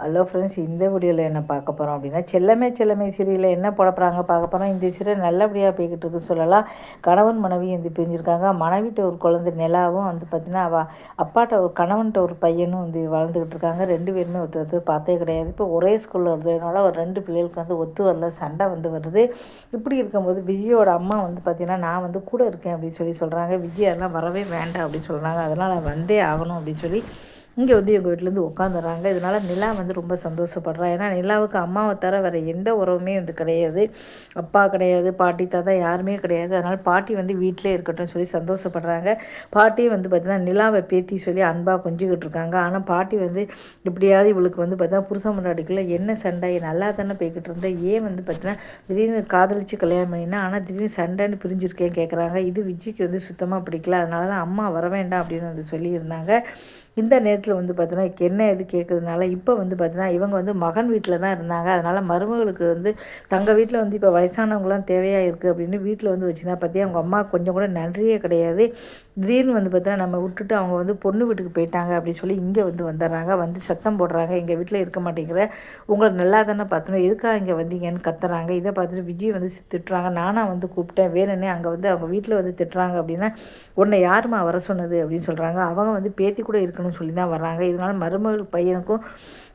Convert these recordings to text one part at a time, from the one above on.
Hello friends, இந்த வீடியோவில் என்ன பார்க்க போகிறோம் அப்படின்னா, செல்லமே செல்லமே சீரியலில் என்ன போட போகிறாங்க பார்க்க போகிறோம். இந்த சீரியல் நல்லபடியாக போய்கிட்டு இருக்குன்னு சொல்லலாம். கணவன் மனைவி வந்து பிரிஞ்சிருக்காங்க. மனைவிட்ட ஒரு குழந்தை நிலாவும் வந்து பார்த்திங்கன்னா அப்பாட்ட ஒரு கணவன்கிட்ட ஒரு பையனும் வந்து வளர்ந்துக்கிட்டு இருக்காங்க. 2 பேருமே ஒருத்தர் பார்த்தே கிடையாது. இப்போ ஒரே ஸ்கூலில் இருந்ததுனால ஒரு 2 பிள்ளைகளுக்கு வந்து ஒத்து வரல, சண்டை வந்து வருது. இப்படி இருக்கும்போது விஜயோட அம்மா வந்து பார்த்திங்கன்னா, நான் வந்து கூட இருக்கேன் அப்படின்னு சொல்கிறாங்க. விஜய் அதெல்லாம் வரவே வேண்டாம் அப்படின்னு சொல்கிறாங்க. அதனால் வந்தே ஆகணும் அப்படின்னு சொல்லி இங்கே வந்து எங்கள் வீட்டிலேருந்து உட்காந்துறாங்க. இதனால் நிலா வந்து ரொம்ப சந்தோஷப்படுறா. ஏன்னா நிலாவுக்கு அம்மாவை தவிர வேறு எந்த உறவுமே வந்து கிடையாது. அப்பா கிடையாது, பாட்டி தாத்தா யாருமே கிடையாது. அதனால் பாட்டி வந்து வீட்டிலே இருக்கட்டும் சொல்லி சந்தோஷப்படுறாங்க. பாட்டியும் வந்து பார்த்திங்கன்னா நிலாவை பேத்தி சொல்லி அன்பாக கொஞ்சிக்கிட்டு இருக்காங்க. ஆனால் பாட்டி வந்து எப்படியாவது இவளுக்கு வந்து பார்த்தீங்கன்னா புருஷன் முன்னாடிக்குள்ளே என்ன சண்டை, நல்லா தானே போய்கிட்டு இருந்தேன், ஏன் வந்து பார்த்தீங்கன்னா திடீர்னு காதலிச்சு கல்யாணம் பண்ணினா, ஆனால் திடீர்னு சண்டைன்னு பிரிஞ்சிருக்கேன் கேட்குறாங்க. இது விஜய்க்கு வந்து சுத்தமாக பிடிக்கல. அதனால தான் அம்மா வர வேண்டாம் அப்படின்னு வந்து சொல்லியிருந்தாங்க. இந்த நேரத்தில் வந்து பார்த்தீங்கன்னா என்ன இது கேட்குறதுனால இப்போ வந்து பார்த்தீங்கன்னா இவங்க வந்து மகன் வீட்டில் தான் இருந்தாங்க. அதனால் மருமகளுக்கு வந்து தங்கள் வீட்டில் வந்து இப்போ வயசானவங்களாம் தேவையாக இருக்குது அப்படின்னு வீட்டில் வந்து வச்சுருந்தா பார்த்தியா அவங்க அம்மா கொஞ்சம் கூட நன்றியே கிடையாது. திடீர்னு வந்து பார்த்தீங்கன்னா நம்ம விட்டுட்டு அவங்க வந்து பொண்ணு வீட்டுக்கு போயிட்டாங்க அப்படின்னு சொல்லி இங்கே வந்து வந்துடுறாங்க. வந்து சத்தம் போடுறாங்க, எங்கள் வீட்டில் இருக்க மாட்டேங்கிற, உங்களை நல்லா தானே பார்த்தணும், எதுக்காக இங்கே வந்தீங்கன்னு கத்துறாங்க. இதை பார்த்துட்டு விஜய் வந்து திட்டுறாங்க. நானாக வந்து கூப்பிட்டேன், வேணும்னே அங்கே வந்து அவங்க வீட்டில் வந்து திட்டுறாங்க அப்படின்னா உன்னை யாருமா வர சொன்னது அப்படின்னு சொல்கிறாங்க. அவங்க வந்து பேத்தி கூட இருக்கணும் சொல்லி தான் வர்றாங்க. இதனால் மருமகள் பையனுக்கும்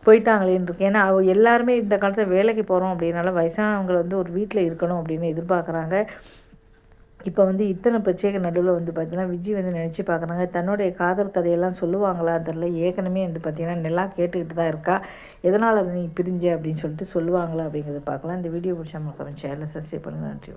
போயிட்டாங்களேன்னு இருக்கு. ஏன்னா எல்லாருமே இந்த காலத்தில் வேலைக்கு போகிறோம் அப்படின்னால வயசானவங்களை வந்து ஒரு வீட்டில் இருக்கணும் அப்படின்னு எதிர்பார்க்குறாங்க. இப்போ வந்து இத்தனை பிரச்சனைக்கு நடுவில் வந்து பார்த்திங்கன்னா விஜய் வந்து நினச்சி பார்க்குறாங்க, தன்னுடைய காதல் கதையெல்லாம் சொல்லுவாங்களா தெரில. ஏற்கனவே வந்து பார்த்திங்கன்னா நல்லா கேட்டுக்கிட்டு தான் இருக்கா. எதனால் நீ பிரிஞ்ச அப்படின்னு சொல்லிட்டு சொல்லுவாங்களா அப்படிங்கிறத பார்க்கலாம். இந்த வீடியோ பிடிச்சா மறக்காம சேனலை சப்ஸ்கிரைப் பண்ணுங்கள். நன்றி.